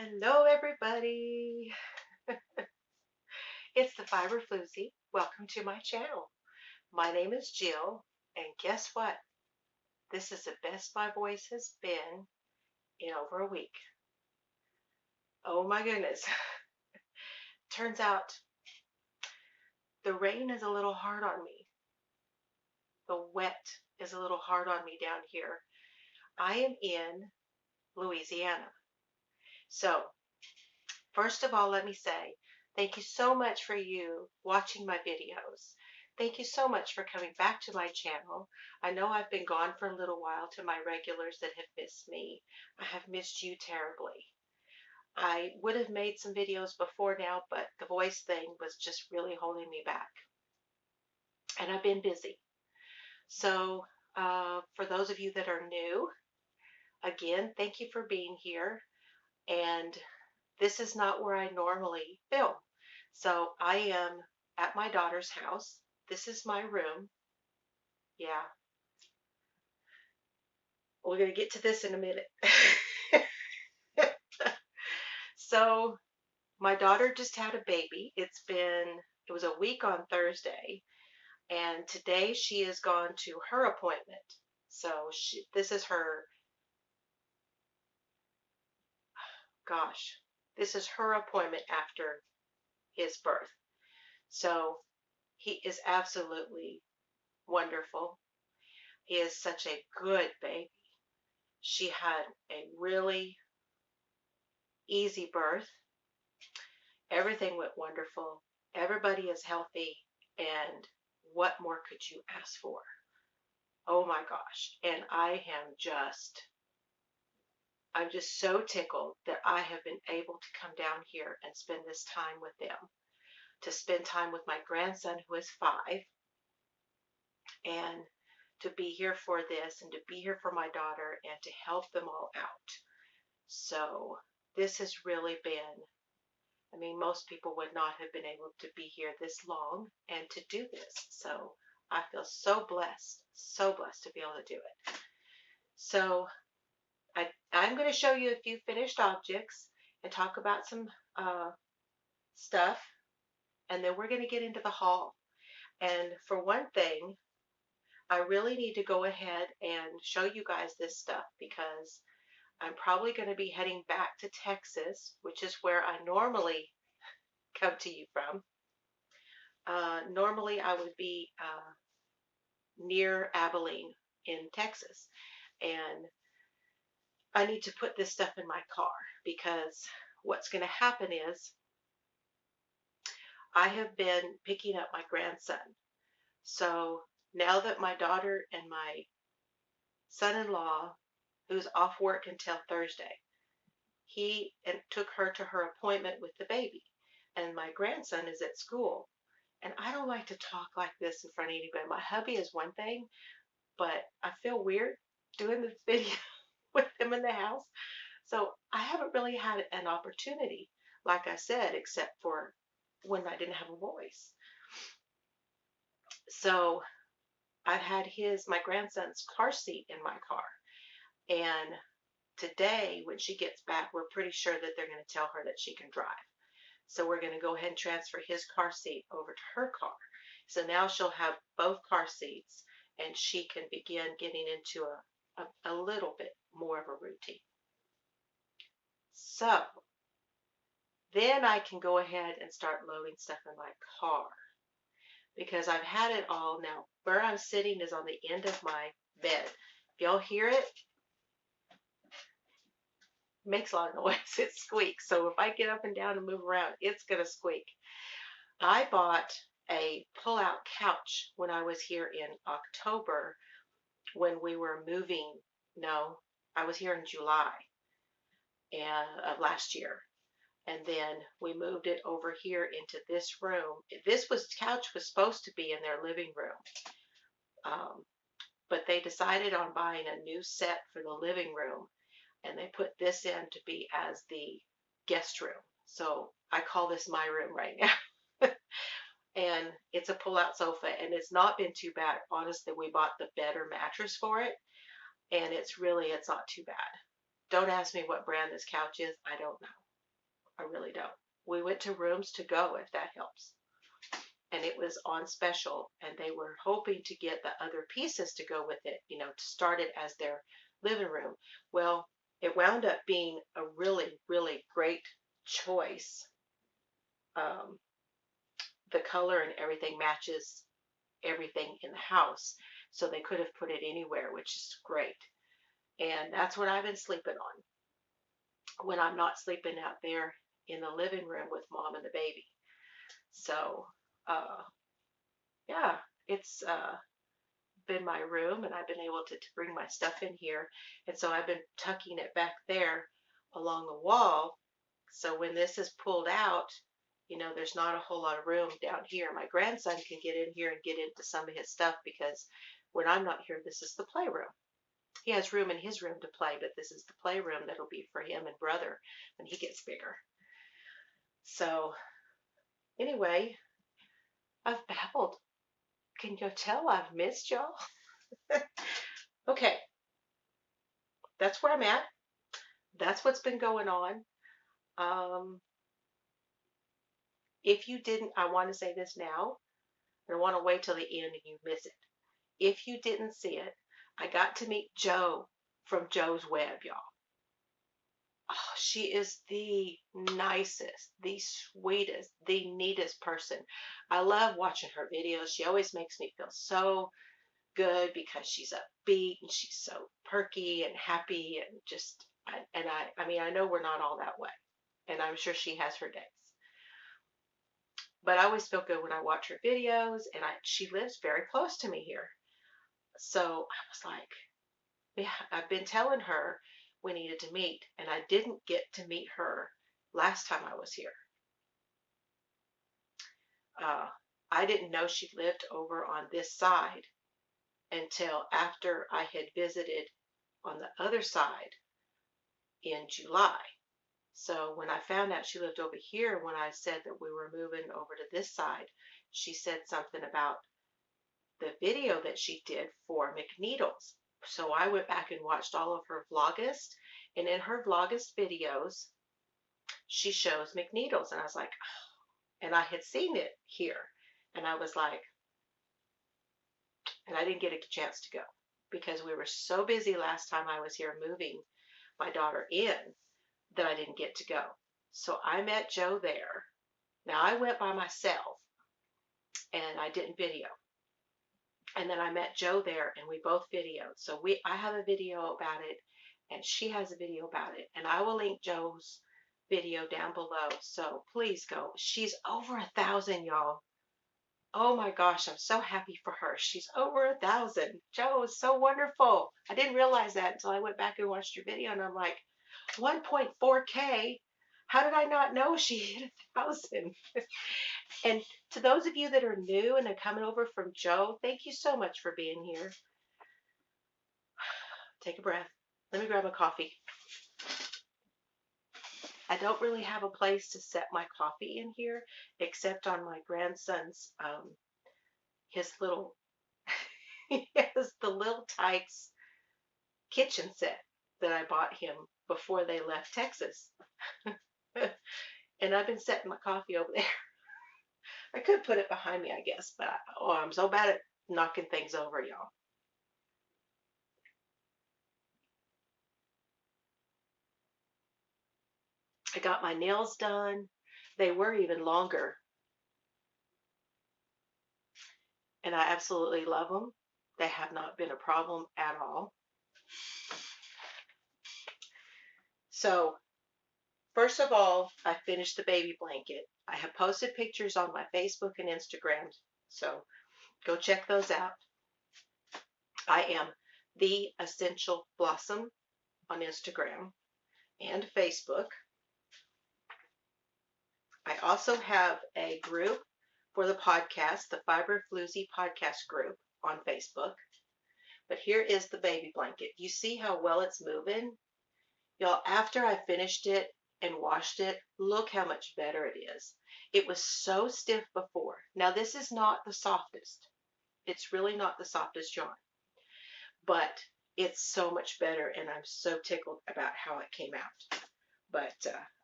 Hello, everybody. It's the Fiber Floozie. Welcome to my channel. My name is Jill, and guess what? This is the best my voice has been in over a week. Oh my goodness. Turns out the rain is a little hard on me. The wet is a little hard on me down here. I am in Louisiana. So, first of all, let me say thank you so much for you watching my videos. Thank you so much for coming back to my channel. I know I've been gone for a little while to my regulars that have missed me. I have missed you terribly. I would have made some videos before now, but the voice thing was just really holding me back. And I've been busy. So for those of you that are new, again, thank you for being here. And this is not where I normally film. So I am at my daughter's house. This is my room. Yeah, we're going to get to this in a minute. So my daughter just had a baby. It was a week on Thursday. And today she has gone to her appointment. So this is her, gosh, this is her appointment after his birth. So he is absolutely wonderful. He is such a good baby. She had a really easy birth. Everything went wonderful. Everybody is healthy. And what more could you ask for? Oh my gosh. And I'm just so tickled that I have been able to come down here and spend this time with them, to spend time with my grandson who is 5, and to be here for this and to be here for my daughter and to help them all out. So this has really been, I mean, most people would not have been able to be here this long and to do this. So I feel so blessed to be able to do it. So I'm going to show you a few finished objects and talk about some stuff, and then we're going to get into the haul. And for one thing, I really need to go ahead and show you guys this stuff because I'm probably going to be heading back to Texas, which is where I normally come to you from. Normally, I would be near Abilene in Texas, and I need to put this stuff in my car because what's going to happen is I have been picking up my grandson. So now that my daughter and my son-in-law, who's off work until Thursday, he took her to her appointment with the baby, and my grandson is at school. And I don't like to talk like this in front of anybody. My hubby is one thing, but I feel weird doing this video with him in the house. So I haven't really had an opportunity, like I said, except for when I didn't have a voice. So I've had my grandson's car seat in my car. And today, when she gets back, we're pretty sure that they're going to tell her that she can drive. So we're going to go ahead and transfer his car seat over to her car. So now she'll have both car seats and she can begin getting into a little bit more of a routine. So then I can go ahead and start loading stuff in my car because I've had it all. Now, where I'm sitting is on the end of my bed. If y'all hear it, makes a lot of noise. It squeaks. So if I get up and down and move around, it's going to squeak. I bought a pull-out couch when I was here in October when we were moving. No, I was here in July of last year. And then we moved it over here into this room. This couch was supposed to be in their living room. But they decided on buying a new set for the living room, and they put this in to be as the guest room. So I call this my room right now. And it's a pull-out sofa, and it's not been too bad. Honestly, we bought the better mattress for it, and it's not too bad. Don't ask me what brand this couch is. I don't know. I really don't. We went to Rooms to Go, if that helps. And it was on special, and they were hoping to get the other pieces to go with it, to start it as their living room. Well, it wound up being a really, really great choice. Um, the color and everything matches everything in the house, so they could have put it anywhere, which is great. And that's what I've been sleeping on when I'm not sleeping out there in the living room with mom and the baby. So, uh, yeah, it's been my room, and I've been able to bring my stuff in here. And so I've been tucking it back there along the wall. So when this is pulled out, there's not a whole lot of room down here. My grandson can get in here and get into some of his stuff because when I'm not here, this is the playroom. He has room in his room to play, but this is the playroom that'll be for him and brother when he gets bigger. So anyway, I've babbled. Can you tell I've missed y'all? Okay, that's where I'm at. That's what's been going on. Um, if you didn't, I want to say this now. I don't want to wait till the end and you miss it. If you didn't see it, I got to meet Jo from Jo's Web, y'all. Oh, she is the nicest, the sweetest, the neatest person. I love watching her videos. She always makes me feel so good because she's upbeat and she's so perky and happy and just, I mean, I know we're not all that way, and I'm sure she has her days. But I always feel good when I watch her videos, and she lives very close to me here. So I was like, yeah, I've been telling her we needed to meet, and I didn't get to meet her last time I was here. Uh, I didn't know she lived over on this side until after I had visited on the other side in July. So when I found out she lived over here, when I said that we were moving over to this side, she said something about the video that she did for McNeedles. So I went back and watched all of her Vlogust, and in her Vlogust videos, she shows McNeedles, and I was like, oh. And I had seen it here, and I was like, and I didn't get a chance to go because we were so busy last time I was here moving my daughter in that I didn't get to go. So I met Jo there. Now I went by myself and I didn't video. And then I met Jo there and we both videoed. So I have a video about it and she has a video about it. And I will link Jo's video down below. So please go. She's over 1,000, y'all. Oh my gosh, I'm so happy for her. She's over 1,000. Jo is so wonderful. I didn't realize that until I went back and watched your video, and I'm like, 1.4K? How did I not know she hit 1,000? And to those of you that are new and are coming over from Jo, thank you so much for being here. Take a breath. Let me grab a coffee. I don't really have a place to set my coffee in here except on my grandson's his little he has the Little Tikes kitchen set that I bought him before they left Texas. And I've been setting my coffee over there. I could put it behind me, I guess, but I'm so bad at knocking things over, y'all. I got my nails done. They were even longer, and I absolutely love them. They have not been a problem at all. So, first of all, I finished the baby blanket. I have posted pictures on my Facebook and Instagram, so go check those out. I am The Essential Blossom on Instagram and Facebook. I also have a group for the podcast, the Floozie podcast group on Facebook. But here is the baby blanket. You see how well it's moving? Y'all, after I finished it and washed it, look how much better it is. It was so stiff before. Now, this is not the softest. It's really not the softest yarn. But it's so much better, and I'm so tickled about how it came out. but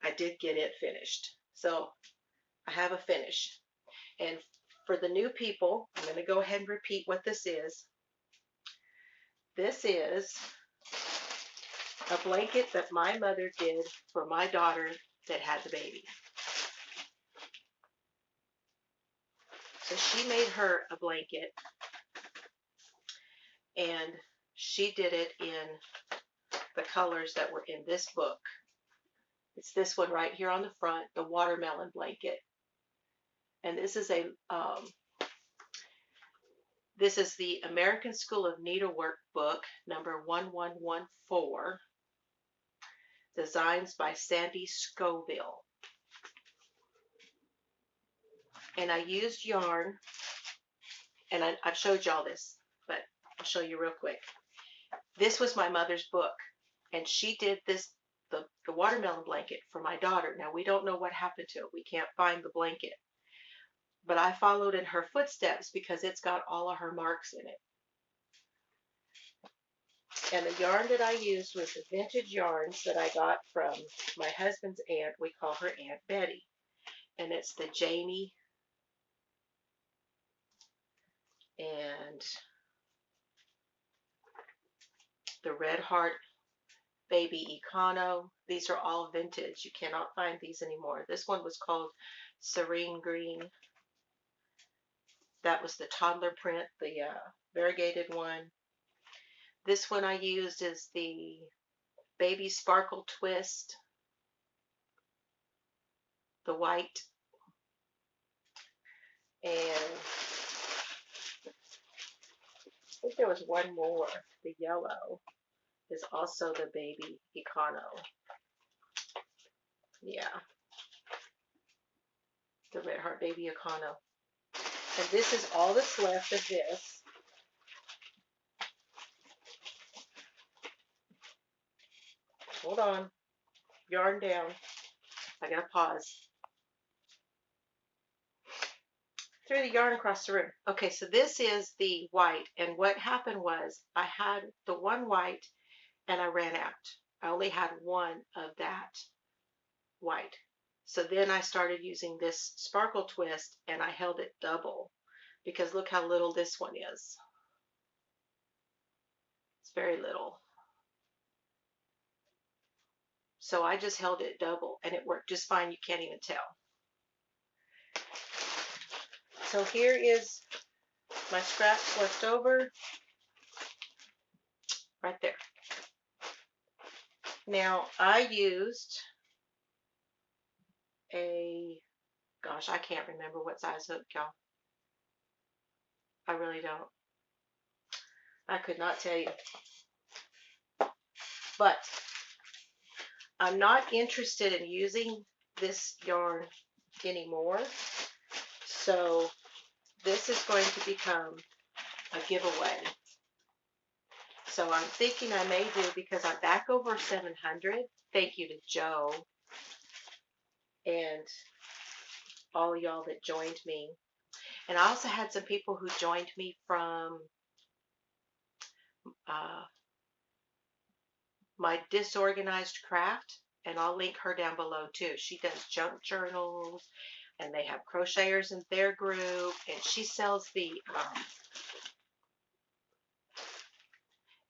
I did get it finished. So I have a finish. And for the new people, I'm going to go ahead and repeat what this is. This is a blanket that my mother did for my daughter that had the baby. So she made her a blanket, and she did it in the colors that were in this book. It's this one right here on the front, the watermelon blanket. And this is the American School of Needlework book, number 1114, designs by Sandy Scoville. And I used yarn, and I've showed y'all this, but I'll show you real quick. This was my mother's book, and she did this, the watermelon blanket for my daughter. Now, we don't know what happened to it. We can't find the blanket. But I followed in her footsteps because it's got all of her marks in it. And the yarn that I used was the vintage yarns that I got from my husband's aunt. We call her Aunt Betty. And it's the Jamie and the Red Heart Baby Econo. These are all vintage. You cannot find these anymore. This one was called Serene Green. That was the toddler print, the variegated one. This one I used is the Baby Sparkle Twist, the white. And I think there was one more, the yellow is also the Baby Econo. Yeah, the Red Heart Baby Econo. And this is all that's left of this. Hold on, yarn down. I gotta pause. Threw the yarn across the room. Okay, so this is the white, and what happened was I had the one white and I ran out. I only had one of that white. So then I started using this sparkle twist, and I held it double because look how little this one is. It's very little. So I just held it double, and it worked just fine. You can't even tell. So here is my scraps left over right there. Now I used gosh, I can't remember what size hook, y'all. I really don't. I could not tell you. But I'm not interested in using this yarn anymore. So this is going to become a giveaway. So I'm thinking I may do, because I'm back over 700. Thank you to Joe and all y'all that joined me. And I also had some people who joined me from my Disorganized Craft, and I'll link her down below too. She does junk journals, and they have crocheters in their group, and she sells the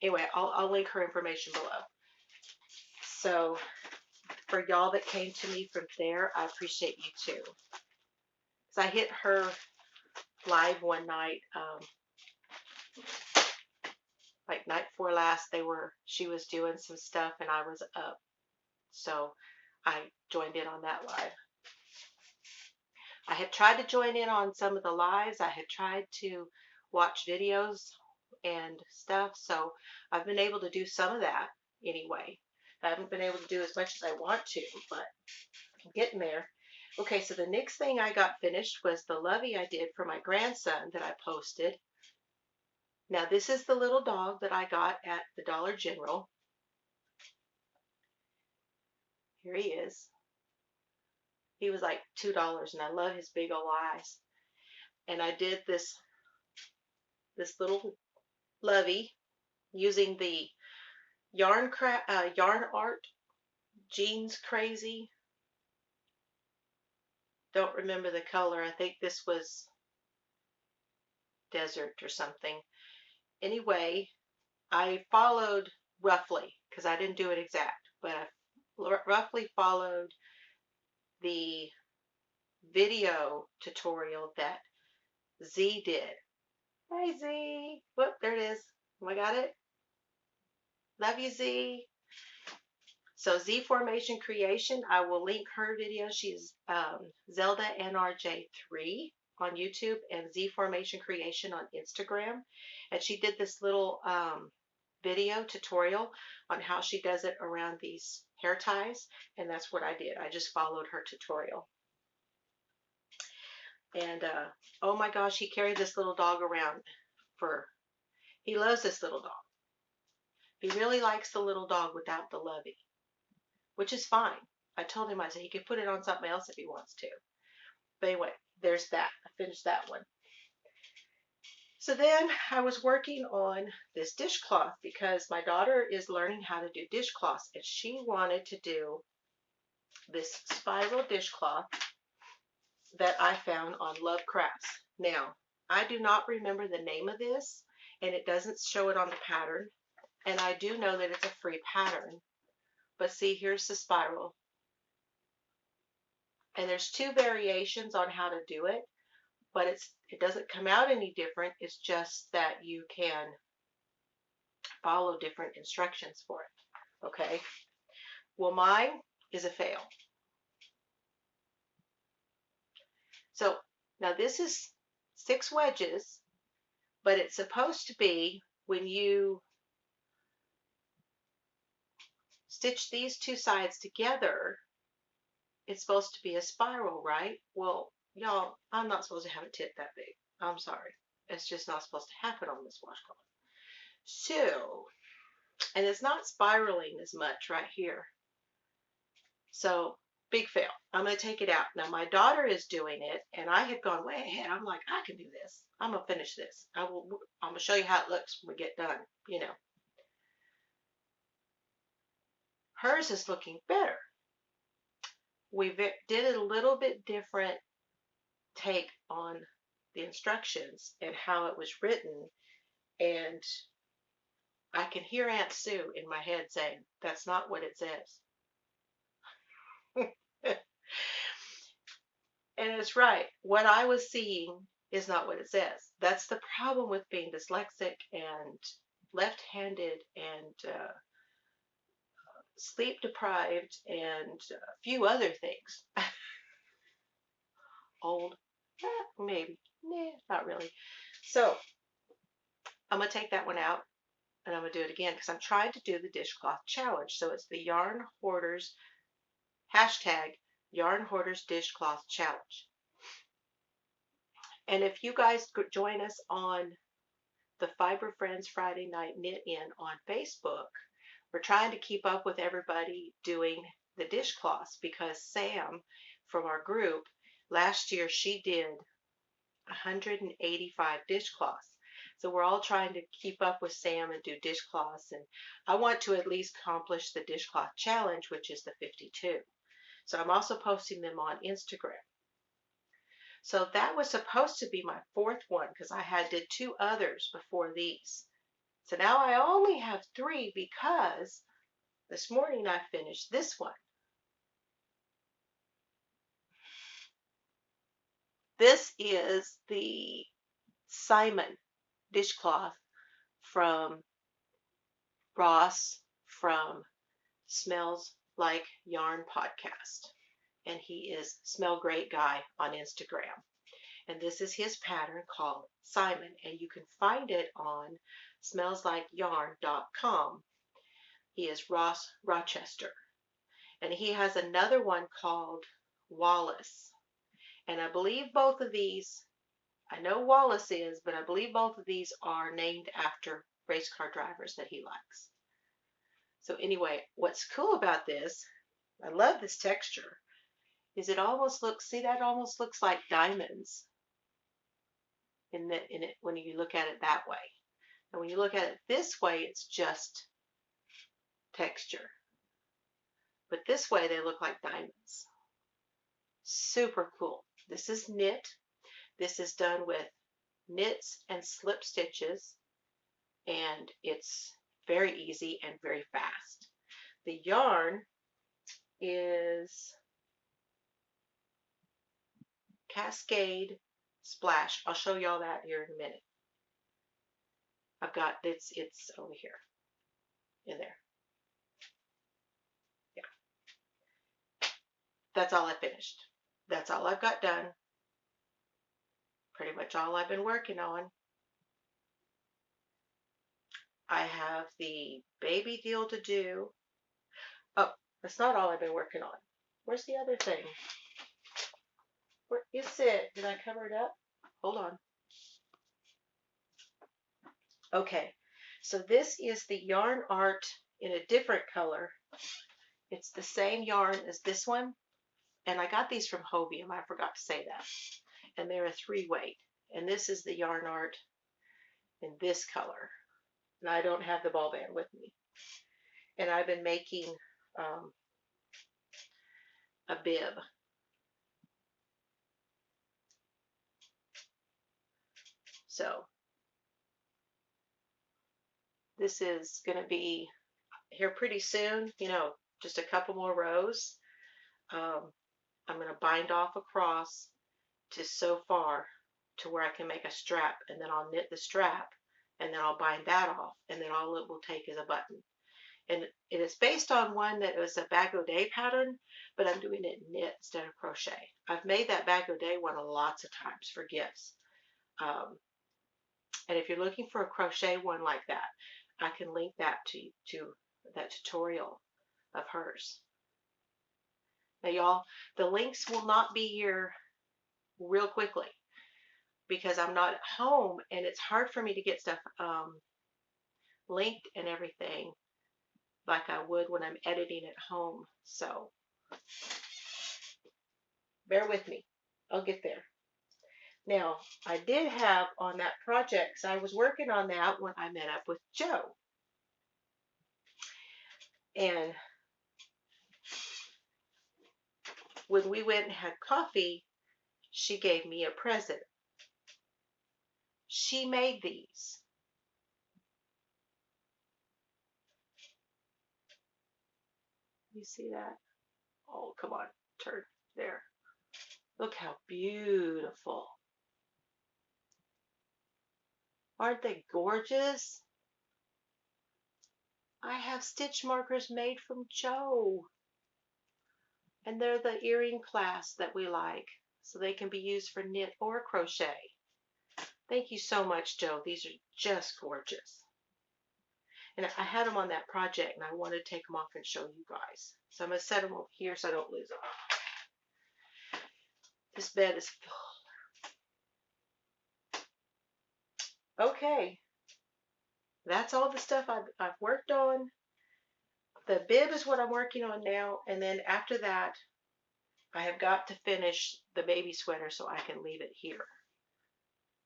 anyway, I'll link her information below. So for y'all that came to me from there, I appreciate you too. Because I hit her live one night, like night before last. She was doing some stuff and I was up, so I joined in on that live. I had tried to join in on some of the lives. I had tried to watch videos and stuff, so I've been able to do some of that anyway. I haven't been able to do as much as I want to, but I'm getting there. Okay, so the next thing I got finished was the Lovey I did for my grandson that I posted. Now this is the little dog that I got at the Dollar General. Here he is. He was like $2, and I love his big old eyes. And I did this little Lovey using the yarn art Jeans Crazy. Don't remember the color. I think this was desert or something. Anyway, I followed roughly, because I didn't do it exact, but I roughly followed the video tutorial that Z did. Hey Z, whoop, there it is. I got it. Love you, Z. So Z Formation Creation, I will link her video. She's Zelda NRJ3 on YouTube and Z Formation Creation on Instagram. And she did this little video tutorial on how she does it around these hair ties. And that's what I did. I just followed her tutorial. And oh my gosh, he carried this little dog around he loves this little dog. He really likes the little dog without the Lovey, which is fine. I told him, I said he could put it on something else if he wants to. But anyway, there's that. I finished that one. So then I was working on this dishcloth because my daughter is learning how to do dishcloths, and she wanted to do this spiral dishcloth that I found on Love Crafts. Now, I do not remember the name of this, and it doesn't show it on the pattern. And I do know that it's a free pattern. But see, here's the spiral. And there's two variations on how to do it, but it doesn't come out any different. It's just that you can follow different instructions for it. Okay. Well, mine is a fail. So now this is 6 wedges, but it's supposed to be when you stitch these two sides together, it's supposed to be a spiral, right? Well, y'all, I'm not supposed to have a tit that big. I'm sorry. It's just not supposed to happen on this washcloth. So, and it's not spiraling as much right here. So, big fail. I'm going to take it out. Now, my daughter is doing it, and I had gone way ahead. I'm like, I can do this. I'm going to finish this. I'm going to show you how it looks when we get done, you know. Hers is looking better. We did a little bit different take on the instructions and how it was written, and I can hear Aunt Sue in my head saying, that's not what it says. And it's right. What I was seeing is not what it says. That's the problem with being dyslexic and left-handed and sleep deprived and a few other things. Old, maybe, nah, not really. So I'm going to take that one out and I'm going to do it again because I'm trying to do the dishcloth challenge. So it's the Yarn Hoarders, hashtag Yarn Hoarders Dishcloth Challenge. And if you guys could join us on the Fiber Friends Friday Night Knit In on Facebook, we're trying to keep up with everybody doing the dishcloths because Sam from our group, last year she did 185 dishcloths. So we're all trying to keep up with Sam and do dishcloths. And I want to at least accomplish the dishcloth challenge, which is the 52. So I'm also posting them on Instagram. So that was supposed to be my 4th one because I did 2 others before these. So now I only have 3 because this morning I finished this one. This is the Simon dishcloth from Ross from Smells Like Yarn podcast. And he is Smell Great Guy on Instagram. And this is his pattern called Simon. And you can find it on smellslikeyarn.com. He is Ross Rochester. And he has another one called Wallace. And I believe both of these, I know Wallace is, but I believe both of these are named after race car drivers that he likes. So anyway, what's cool about this, I love this texture, is it almost looks, see that almost looks like diamonds in it when you look at it that way. And when you look at it this way, it's just texture. But this way they look like diamonds. Super cool. This is knit. This is done with knits and slip stitches, and it's very easy and very fast. The yarn is Cascade Splash. I'll show y'all that here in a minute. I've got it's over here in there. Yeah. That's all I finished. That's all I've got done. Pretty much all I've been working on. I have the baby deal to do. Oh, that's not all I've been working on. Where's the other thing? Where is it? Did I cover it up? Hold on. Okay, so this is the yarn art in a different color. It's the same yarn as this one, and I got these from Hovium. I forgot to say that. And they're a 3-weight. And this is the yarn art in this color. And I don't have the ball band with me. And I've been making a bib. So this is going to be here pretty soon, you know, just a couple more rows. I'm going to bind off across to so far to where I can make a strap, and then I'll knit the strap, and then I'll bind that off, and then all it will take is a button. And it is based on one that was a bag o' day pattern, but I'm doing it knit instead of crochet. I've made that bag o' day one lots of times for gifts. And if you're looking for a crochet one like that, I can link that to that tutorial of hers. Now, y'all, the links will not be here real quickly because I'm not at home, and it's hard for me to get stuff linked and everything like I would when I'm editing at home. So bear with me. I'll get there. Now, I did have on that project, so I was working on that when I met up with Joe. And when we went and had coffee, she gave me a present. She made these. You see that? Oh, come on, turn there. Look how beautiful. Aren't they gorgeous? I have stitch markers made from Joe. And they're the earring clasp that we like, so they can be used for knit or crochet. Thank you so much, Joe. These are just gorgeous. And I had them on that project, and I wanted to take them off and show you guys. So I'm going to set them over here so I don't lose them. This bed is full. Okay. That's all the stuff I've worked on. The bib is what I'm working on now, and then after that, I have got to finish the baby sweater so I can leave it here.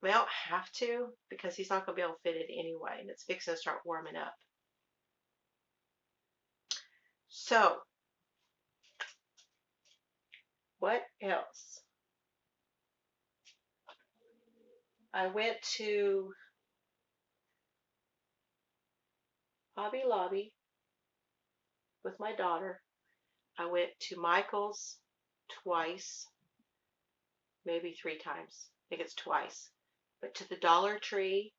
I don't have to because he's not going to be able to fit it anyway, and it's fixing to start warming up. So, what else? I went to Hobby Lobby with my daughter. I went to Michael's twice, maybe 3 times. I think it's twice. But to the Dollar Tree,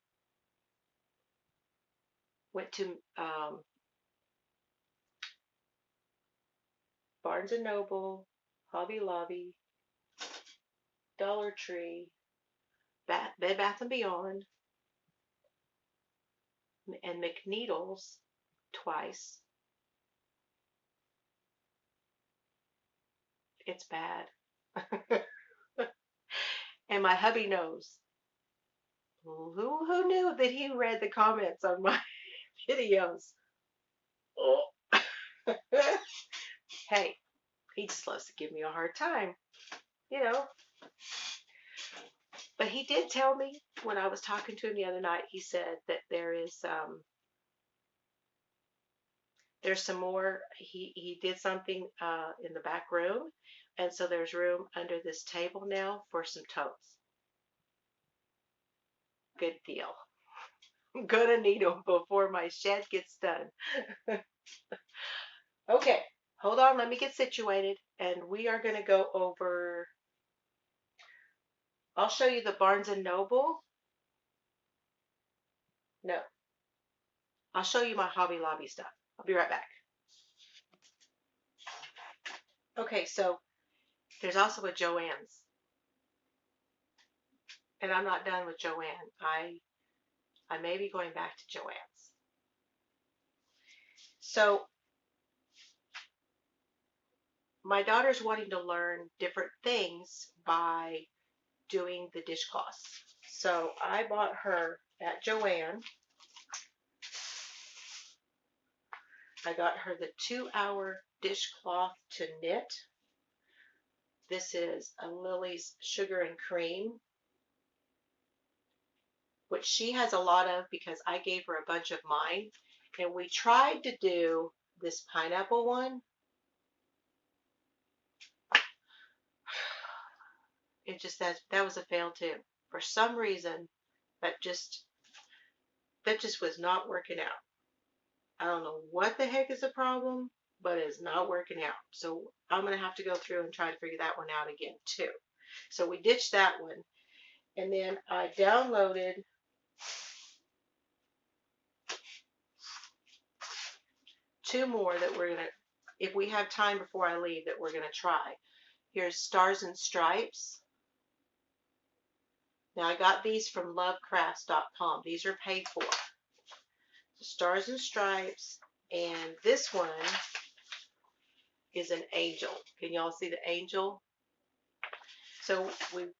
went to Barnes & Noble, Hobby Lobby, Dollar Tree, Bed Bath & Beyond, and McNeedle's twice. It's bad. And my hubby knows. Who knew that he read the comments on my videos? Oh. Hey, he just loves to give me a hard time, you know. But he did tell me when I was talking to him the other night, he said that There's some more. He did something in the back room, and so there's room under this table now for some totes. Good deal. I'm gonna need them before my shed gets done. Okay, hold on. Let me get situated, and we are gonna go over. I'll show you the Barnes and Noble. No, I'll show you my Hobby Lobby stuff. I'll be right back. Okay, so there's also a Joann's, and I'm not done with Joann. I may be going back to Joann's. So my daughter's wanting to learn different things by doing the dishcloths. So I bought her at Joann. I got her the 2-hour dishcloth to knit. This is a Lily's Sugar and Cream, which she has a lot of because I gave her a bunch of mine. And we tried to do this pineapple one. It just says that was a fail too. For some reason, that just was not working out. I don't know what the heck is the problem, but it's not working out. So I'm going to have to go through and try to figure that one out again too. So we ditched that one. And then I downloaded two more that we're going to, if we have time before I leave, that we're going to try. Here's Stars and Stripes. Now I got these from lovecrafts.com. These are paid for. Stars and Stripes, and this one is an angel. Can y'all see the angel? So we